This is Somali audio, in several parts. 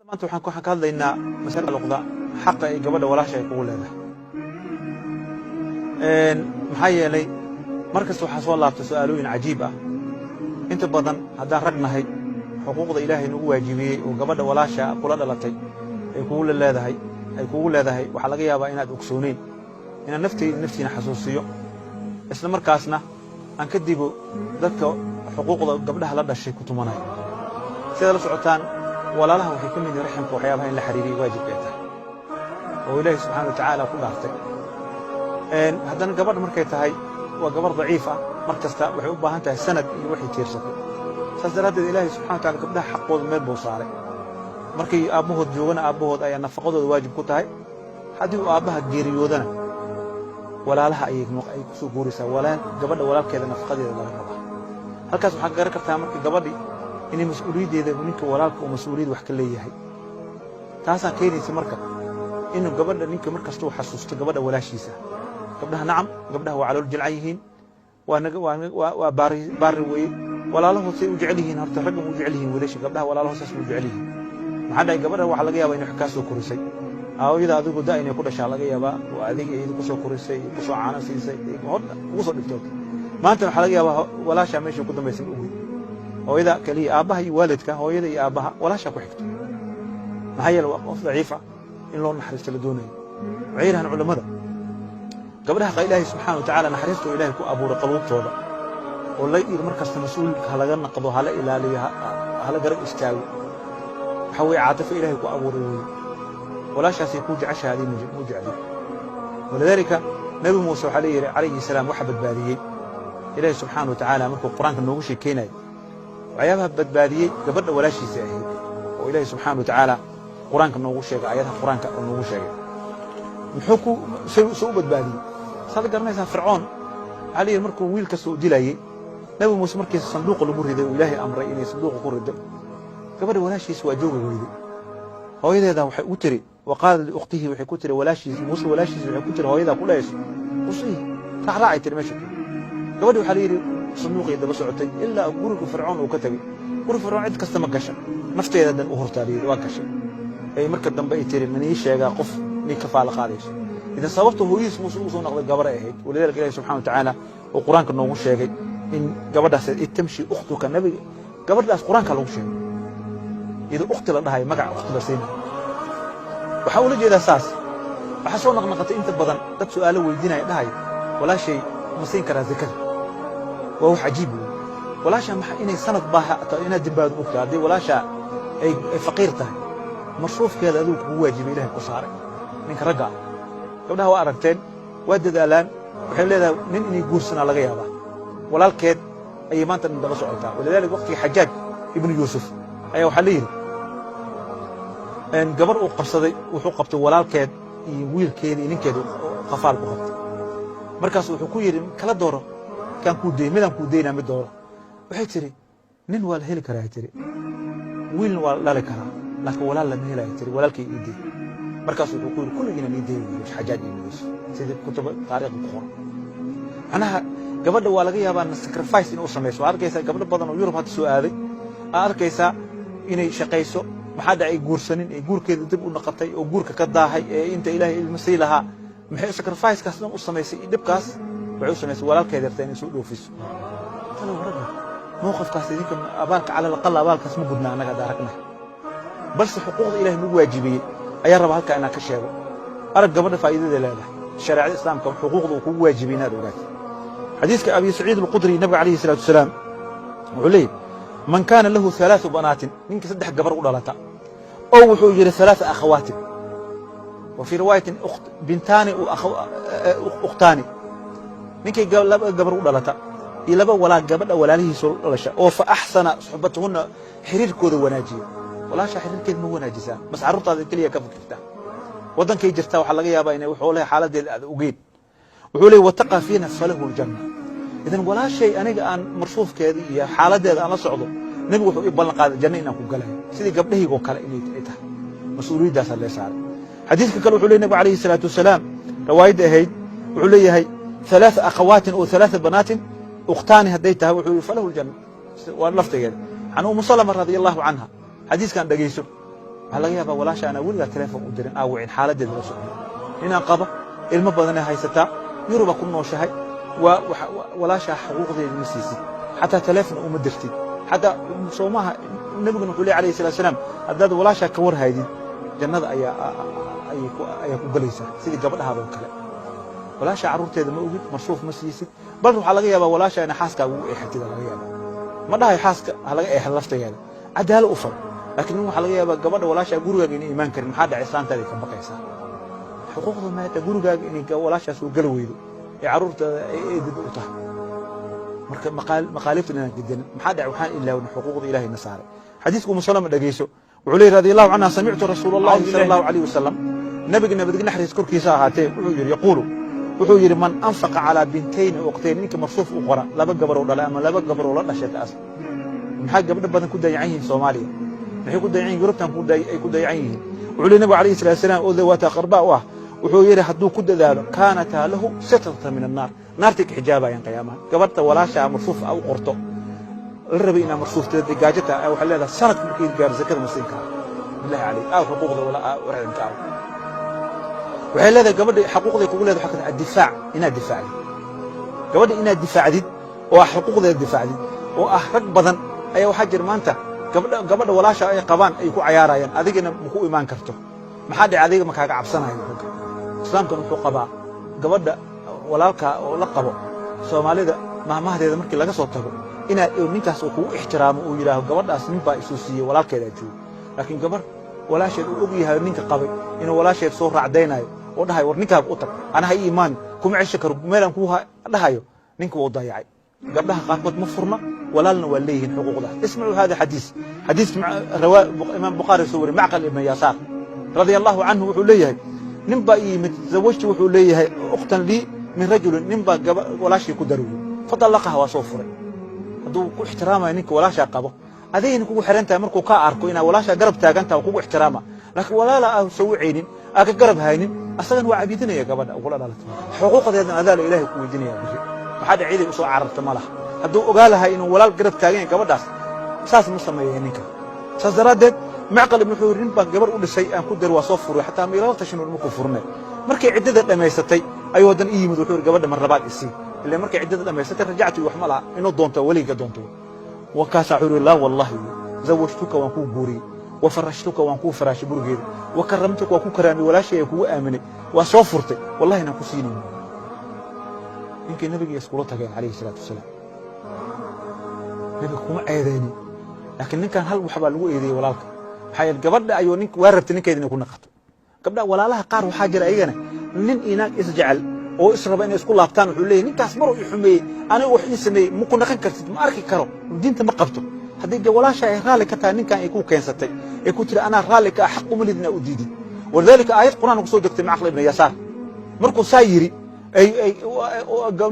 maanta waxaan ku hadlaynaa mas'ala luqda xaq ay gabadha walaasha ay kugu leedahay maxaa yeelay markasta waxaa soo laabta su'aalooyin cajiib ah inta badan haddaan rag nahay xuquuqda ilaahay nagu waajibiyey oo gabadha walaasha kula dhalatay ay kugu leedahay waxaa laga yaabaa inaad ogsooneyn inaan naftiina xasuusiyo isla markaasna aan ka dibo dadka xuquuqda gabdhaha la dhashay ku tumanaya sida la socotaan walaalaha waxay ka mid yihiin raximka waxyaabaha in la xiriiriyo waajibka ay tahay oo ilaahay subxaanahu wa tacaala ku dhaartay haddana gabadha markay tahay waa gabar daciif ah mar kasta waxay u baahan tahay sanad iyo wixii tiirsatay saas daraaddeed ilaahay subxaanahu wa tacaala gabdhaha xaqooda meel buu saaray markay aabbahood joogana aabbahood ayaa nafaqadooda waajib ku tahay haddii uu aabbaha geeriyoodana walaalaha ayay ku soo guuraysaa gabadha walaalkeeda nafaqadeeda laga rabaa halkaas waxaa ka garan kartaa marka gabadhii inay mas'uuliyaddeeda ninka walaalka uu mas'uuliyad wax ka leeyahay taasaa keenaysa marka inuu gabadha ninka mar kasta uu xasuusto gabadha walaashiisa gabdhaha nacam gabdhaha waa calool jilcan yihiin waa baari weeye walaalahood say u jecel yihiin horta ragga u jecel yihiin wiilasha gabdhaha walaalahood saas u jecel yihiin maxaa dhahay gabadha waxaa laga yaabaa inay wax kaa soo korisay aawayada adigu da inay ku dhashaa laga yaabaa oo adiga iyada ku soo korisay ku soo caano siisay ugu soo dhigtood maanta waxaa laga yaabaa walaasha meesha ku dambaysa ugu hooyada kaliya aabbaha iyo waalidka hooyada iyo aabbaha walaasha ku xigto maxaa yeelay waa qof daciif ah in loo naxariisto la doonayo waxay yidhahaan culammada gabdhaha ilaahay subxaana wa tacaala naxariistoo ilaahay ku abuuray qaluubtooda oo la yidhi mar kasta mas-uulka halaga naqdo hala ilaaliyo hala garab istaago waxaa weeye caatifo ilaahay ku abuuray weeye walaashaasay kuu jeceshaha adii muu jeclin walidaalika nebi muuse waxaa leeyihi calayhi salaam waxa badbaadiyey ilaahay subxaana wa tacaala markuu qur-aanka noogu sheekeynayo waxyaabaha badbaadiyey gabadha walaashiisa ahayd oo ilaahay subxaana wa tacaala qur-aanka noogu sheegay ayadaha qur-aanka oo noogu sheegay muxuu soo u badbaadiyey saad garanaysaa fircoon waxaa leeyihi markuu wiil kasta u dilayey nebi muuse markii sanduuqa lagu riday oo ilaahay amray inay sanduuqa ku rido gabadha walaashiisa waa jooga weyday hooyadeeda waxay u tiri waqaala liukhtihi waxay ku tiri muuse walaashiisa waxay ku tiri hooyadaa ku dhahayso usii raacraacay tiri meesha gabadhi waxaa layidhi sanduuqii daba socotay ilaa guriga fircoon uu ka tegey guriga fircoon cid kasta ma gasha nafteeda dan u hortaa layidhi waa gashay ay marka dambe ay tiri nanii sheegaa qof nin ka faala qaadayso idan sababta hooyadiis muuse ugu soo noqday gabar ay ahayd walidaalika ilaahi subxana wa tacaala oo qur-aanka noogu sheegay in gabadhaas tamshi ukhtuka nabiga gabadhaas qur-aanka lagu sheegay iyadoo ukhti la dhahay magaca ukhti la siinay waxaa ula jeedaa saas waxaa soo naqnaqatay inta badan dad su'aalo weydiinaya dhahay walaashay ma siin karaa zakada waa wax cajiib wey walaashaa maxaa inay sanad baaha inaad dimbaadu ogtahay haddii walaashaa ay faqiir tahay masruufkeeda adigu kugu waajibay ilahay ku saaray ninka ragga ah gabdhaha waa aragteen waa dadaalaan waxay leedahay nin inay guursanaa laga yaabaa walaalkeed ayay maanta dhan daba socotaa walidaalika waqtigii xajaaj ibnu yuusuf ayaa waxaa la yidhi gabar uu qabsaday wuxuu qabtay walaalkeed iyo wiilkeeda iyo ninkeeda qafaal ku qabtay markaas wuxuu ku yidhi kala dooro midaan kuu daynaa mid dooro waxay tiri nin waa la heli karaa tiri wiilna waa la dhali karaa laakiin walaal lama helaya tiri walaalkay ii dey markaas wuxuu ku yidhi kulligiina ii dey wiil xajaaj ibnu yuusuf sidii kutuba taariikhda ku qoran macnaha gabadha waa laga yaabaa sacrifice inuu samayso waa arkaysaa gabdho badan oo yurub hadda soo aaday aa arkaysaa inay shaqayso maxaa dhacay guursanin ee guurkeeda dib u naqatay oo guurka ka daahay ee inta ilaahay ilma sii lahaa maxay sacrifice-kaas dhan u samaysay dhibkaas waxay u samaysay walaalkeeda yarta inay soo dhoofiso talow ragga mowqafkaas idinka abaalka cala alaqal abaalkaas ma gudna annaga hadda aragnahay balse xuquuqda ilaahay nagu waajibiyey ayaa raba halkaa inaan ka sheego arag gabadha faa'iidada leedahay shareecada islaamka xuquuqda uu kugu waajibiyey inaad ogaato xadiiska abi saciid alqudri nabiga calayhi salaatu wasalaam wuxuu leeyahy man kaana lahu ثلاث banaatin ninkii saddex gabar u dhalata oo wuxuu yidhi ثلاث akhawaatin wa fii riwaayatin bintaani ukhtaani ninkii laba gabar u dhalata iyo laba gabadha walaalihiisa u dhalasha oo fa axsana suxbatuhunna xiriirkooda wanaajiya walaasha xiriirkeed ma wanaajisaa mas carruurtaada keliya ka fikirtaa waddankay jirtaa waxaa laga yaabaa inay wuxuu leeyahay xaaladdeeda aad ogeyn wuxuu leeyahy wattaqa fiina falahu aljanna idan walaashay aniga aan marsuufkeeda iyo xaaladdeeda aan la socdo nebigu wuxuu ii ballan qaaday janno inaan ku galayo sidii gabdhahaygoo kale inay tahay mas-uuliyaddaasa lee saaray xadiiska kale wuxuu leey nebigu calayhi salaatu wasalaam rawaayadda ahayd wuxuu leeyahay ثلاث akhawaatin oo ثلاث banaatin ukhtaani hadday tahay wuxuu yihi falahu aljanna waa laftigeeda can umu salama radia allahu canha xadiiskan dhegayso laga yaabaa walaasha ana weligaa telefoon u dirin aawicin xaaladeeda la socdo inaan qaba ilmo badan haysataa yuruba ku nooshahay walaasha xuquuqdeeda ma siisid xataa telefoon uma dirtid xataa soomaha nabiguna wuxuu leeyahay alayhi salaatu wasalaam haddaad walaasha ka war haydid jannada ayaa ku galaysaa sidii gabadhaada oo kale walaasha carruurteeda ma ogid marsuuf ma siisid bal waxaa laga yaabaa walaasha ina xaaskaaga ugu eexatid laga yaabaa ma dhahay xaaska ha laga eexdo laftageeda cadaalo u fal laakiin waxaa laga yaabaa gabadha walaasha gurigaaga inay iimaan karin maxaa dhacay islaantaada ka baqaysaa xuquuqda maanta gurigaaga inay walaashaas u gal weydo ee carruurtaada ay eedid u tahay marka maqaalifta inaan gidan maxaa dhacay waxaan ilaawna xuquuqda ilaahay na saaray xadiisku musalama dhageyso wuxuu leeyahay radiyallahu anhu sami'tu rasuulullaahi sallallahu alayhi wasallam nabiga naxariis korkiisa ahaatee wuxuu yiri yaquulu wuxuu yiri man anfaqa ala bintayn waqtayn ninka marsuuf u qora laba gabar oo dhalay ama laba gabar oo la dhashay taas maxaa gabdho badan ku dayacan yihiin Soomaaliya maxay ku dayacan Yurubtan ay ku dayacan yihiin wuxuu leeyahay nabiga alayhi salaatu wasalaam oo dawaata qarba ah wuxuu yiri hadduu ku dadaalo kaanata lahu sitratan min an-nar naartik xijaabayan qiyaamaha gabadha walaasha marsuuf u qorto la rabay inaa marsuufteeda gaajata waxa leedahay sanad markii gaar zakada muslimka billahi alayhi xuquuqda wala waranka waxay leedahay gabadha xuquuqda kugu leedahay xaqada difaac inaad difaacdid gabadha inaad difaacdid oo xuquuqdeeda difaacdid oo rag badan ayaa waxa jir maanta gabadha walaasha ay qabaan ay ku ciyaarayaan adigina ma ku iimaan karto maxaa dhacay adiga ma kaaga cabsanayo islaamku wuxuu qabaa gabadha walaalka oo la qabo Soomaalida maamahdeeda markii laga soo tago inaad ninkaas uu kugu ixtiraamo oo yiraahdo gabadhaas nin baa isu siiyay walaalkeeda joogo laakiin gabar walaasheed uu og yahay ninka qabay inuu walaasheed soo raacdaynayo oo dhahay war ninkaaga u tag ana hay iimaan kuma cisho karo meelan ku dhahayo ninka uu dayacay gabdhaha qaarkood ma furna walaalna waa leeyihiin xuquuqda isma'u hada xadiis rawaa imaam bukhari sawir ma'qal ibn yasar radiyallahu anhu wuxuu leeyahay nin baa yimid zawajti wuxuu leeyahay ukhtan li min rajul nin baa walaashii ku daruuray fadallaqaha waa soo furay hadduu ku ixtiraamayo ninka walaasha qabo adeeyna kugu xirantahay markuu ka arko inaa walaasha garab taagantaa kugu ixtiraama laakiin walaala ah soo wiceynin ka garab haynin asagan waa cabidinaya gabadha ugu dhalatay xuquuqdeedna adaala ilaahay ku weydiinaya bixi waxa dhacay soo carabta malaha hadduu ogaalahay inuu walaal garab taagan gabadhaas saas ma sameeyay ninka saas daraadeed macqal ibn xuurin baa gabar u dhisay aan ku dar waa soo furay xataa meelo tashin ma ku furnay markay ciidada dhameysatay ayuu wadan yimid wuxuu gabadha mar labaad isii ilaa markay ciidada dhameysatay rajactu wax malaha inuu doonto waliga doonto وكاس عوري الله والله زوجتك وانكو بوري وفرشتك وانكو فراش برجيد وكرمتك وانكو كرامي ولا شيء يكو آمني وصوفرتك والله أنا كسيني يمكن النبي يسكرتها عليه الصلاة والسلام نبي كم عيداني لكن كان هل وحبا لو إيدي ولالك حي قبل أيوة نك وربت نك إذا نكون نقطه قبل ولا لها قار وحاجة أيجنا نن إناك إسجعل oo israba inay isku laabtaan wuxuu leeyahay ninkaas mar uu xumeeyay aniga wax ii sameeyay ma ku naqan kartid ma arki karo diinta ma qabto haddii walaasha ay raali ka tahay ninkan ay ku keensatay ee ku tiri ana raali ka xaq uma lidna u diidin walidalika aayad quraan ku soo degtay macqal ibn yasaar markuu saayiri ay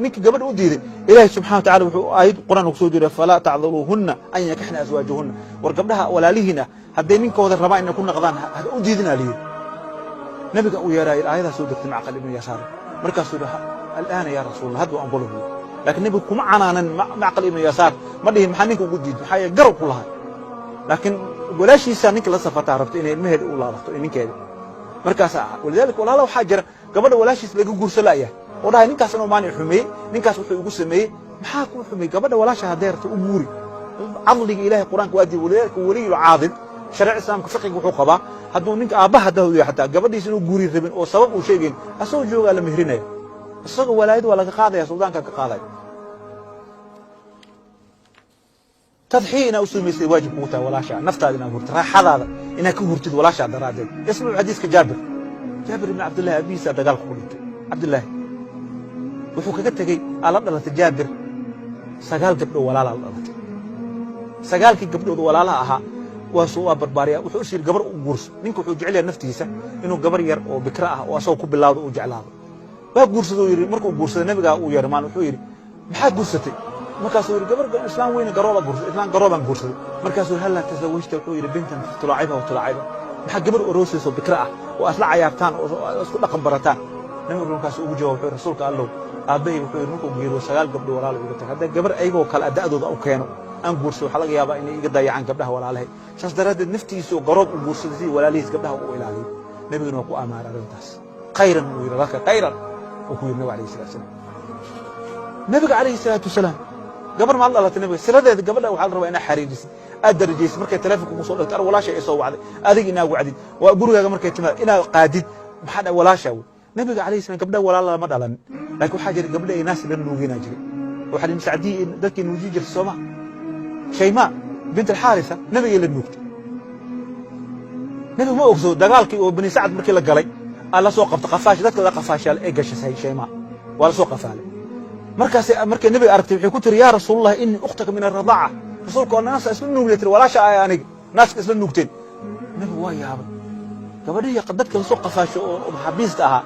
ninka gabadha u diiday ilaahay subhanahu wa ta'ala wuxuu aayad quraan ku soo diray fala ta'dhuruhunna an yakahna azwajuhunna war gabdhaha walaalihiina haddii ninkooda rabaa inay ku naqdaan hada u diidina leeyahay nabiga uu yeeray aayada soo degtay macqal ibn yasaar markaas uu dhaha الآن يا رسول الله هذا أنقله لكن نبي كم عنا معقل ابن يسار ما ده محنك وجديد حياة جرب كلها لكن ولا شيء سانك لا صفة عرفت إن المهد ولا عرفت إن كذا مركز ولذلك ولا لو حجر قبل ولا شيء لقوا جرس لايه وده نكاس إنه مانع حمي نكاس وحي سمي محاكم حمي قبل ولا شهادات أموري عضلي إله القرآن كوادي ولي العاضد شرع الإسلام كفقه وحقبة هذا نك أباه ده حتى قبل يسنو جوري ربن أو سبب أو شيء أسوي جو على مهرنا الصغر ولايد ولا قاضي يا سودان كقاضي تضحينا وسمي واجب موتا ولا شيء نفترض إنه ترى هذا إنه كهرتد ولا شيء درادين اسمه الحديث كجابر جابر بن عبد الله أبي سعد قال قولت عبد الله وفوق كتجي على الله تجابر سجال قبله ولا لا سجال كي قبله ولا لا أها وسوا برباريا وحوشي الجبر وجورس نينكو حوجعلي نفتيسة إنه جبر ير أو بكرة وأسوق بالله وجعله باب جورسدو يري مركو جورسد نبيغا او يرمان wuxuu yiri maxaa guursatay markaas uu yiri gabar islaam weyn garooba guursad islaan garooban guursad markaas uu hal tasawwajta wuxuu yiri bintan tulaaciba maxaa gabar oroosayso bikra ah oo asla cayaartaan oo isku dhaqan barataan nabiga markaas uu jawaab wuxuu rasuulka allah aabay wuxuu yiri markuu geeyo sagaal gabdho walaal ugu tagay hada gabar ayagoo kala da'dooda u keeno aan guurso waxa laga yaabaa inay iga dayacaan gabdhaha walaalahay saas daraadeed naftiisu garoob u guursaday si walaalihiis gabdhaha u ilaaliyo nabiguna waa ku amaaray arrintaas khayran uu yiri laka khayran oo ku yiri nabi alayhi salaatu wasalaam nabiga alayhi salaatu wasalaam gabar ma dhalatay nabiga siladeeda gabadha waxa la rabaa inay xariirisid aad darajaysid markay telefoonka ku soo dhigto walaasha ay soo wacday adiga inaa wacdid waa gurigaaga markay timaad inaa qaadid maxaa walaasha nabiga alayhi salaam gabdha walaala ma dhalan laakiin waxa jira gabdha ay naas la nuugina jiray waxa la Sacdii dadkii nuuji jirtay Soomaa Shayma bint al-Haarisa nabiga la nuugtay nabiga ma ogso dagaalkii oo bani Sacd markii la galay alla soo qabta qafaash dadka la qafaashay ee gashay Shayma wala soo qafaalay markaas markii nabiga aragtay wuxuu ku tiri yaa rasuulullah inni ukhtaka min ar-radaa'a rasuulku naas isla nuugtay walaasha ay aniga naaska isla nuugteen nabiga waa yaabay gabadhii dadka la soo qafaasho oo maxabiista ahaa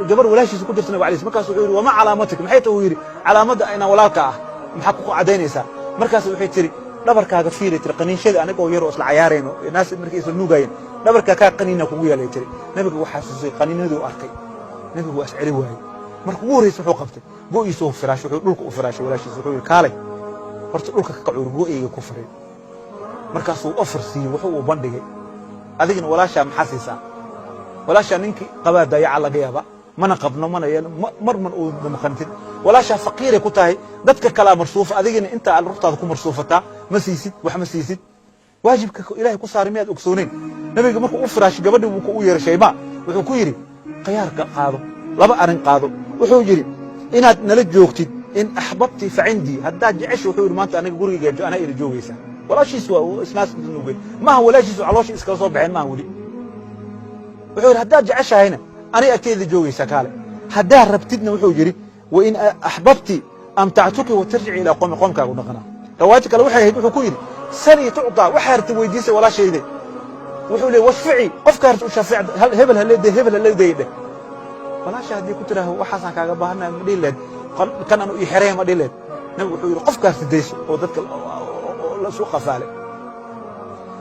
gabar walaashiisa ku jirtay nabiga alayhi markaas wuxuu yiri wama calaamatik maxay tuu yiri calaamada ayna walaalka ah maxaa ku cadeynaysaa markaas wuxuu tiri dhabarkaaga fiiri tir qaniinshada aniga oo yar oo isla ciyaareyno naas markii isla nuugayeen dhabarka ka qaniina kugu yeelay tiri nabiga waxa xasuusay qaniinadu arkay nabiga waa isceli waayay markuu ugu horeysay wuxuu qabtay go'iisa oo firaash wuxuu dhulka u firaashay walaashiisa wuxuu yiri kaalay horta dhulka ka kacuur go'ayga ku firay markaas uu offer siiyay wuxuu u bandhigay adigina walaasha maxaa siisaa walaasha ninki qabaa dayaca laga yaaba mana qabno mana yeel marman uu maqantin walaasha faqiir ku tahay dadka kala marsuuf adigina inta aad ruqtaada ku marsuufata ma siisid wax ma siisid waajibka ilaahay ku saarmiyad ogsooneen nabiga markuu u firaash gabadhii uu u yeeray Shayma wuxuu ku yiri khiyaarka qaado laba arin qaado wuxuu yiri inaad nala joogtid in ahbabti fa indi hadda jecesh wuxuu yiri maanta aniga gurigeyga ana ila joogaysa walaashiis waa isnaas nuugay ma walaashiis caloosh iska soo baxeen ma wali wuxuu yiri hadda jeceshahayna ani agteeda joogaysa kale hadda rabtidna wuxuu yiri wa in ahbabti amta'tuki wa tarji ila qomkaagu dhaqana rawaati kale waxay ahayd wuxuu ku yiri sani tuqta waxa artay weydiisay walaashayda wuxuu leeyahay washfici qofka artay u shafaac hebel haleeday walaasha hadii ku tiraahdo waxaan kaaga baahnaa ma dhileed kan aanu ii xireen ma dhileed nabigu wuxuu yiri qofka artay deeso oo dadka la soo qafaale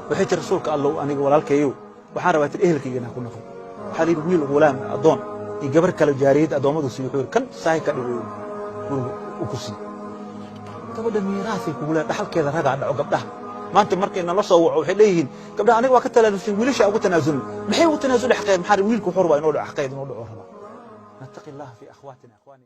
waxay tir rasuulka Allah aniga walaalkayo waxaan rabaa tir ehelkayga ku noqon waxa la yiri wiil gulaam adoon iyo gabar kale jaariyad adoomadu si wuxuu kan sahay ka dhigo uu ku sii gabadha miiraasay ku walaal dhaxalkeeda raga dhaco gabdhaha maanta markay nala soo waco waxay leeyihiin gabdhaha aniga waa ka talaalusay wiilasha ugu tanaasul maxay ugu tanaasul xaqeed maxaa wiilku xor waa inuu dhaco xaqeed inuu dhaco raba nattaqi Allah fi akhwatina akhwani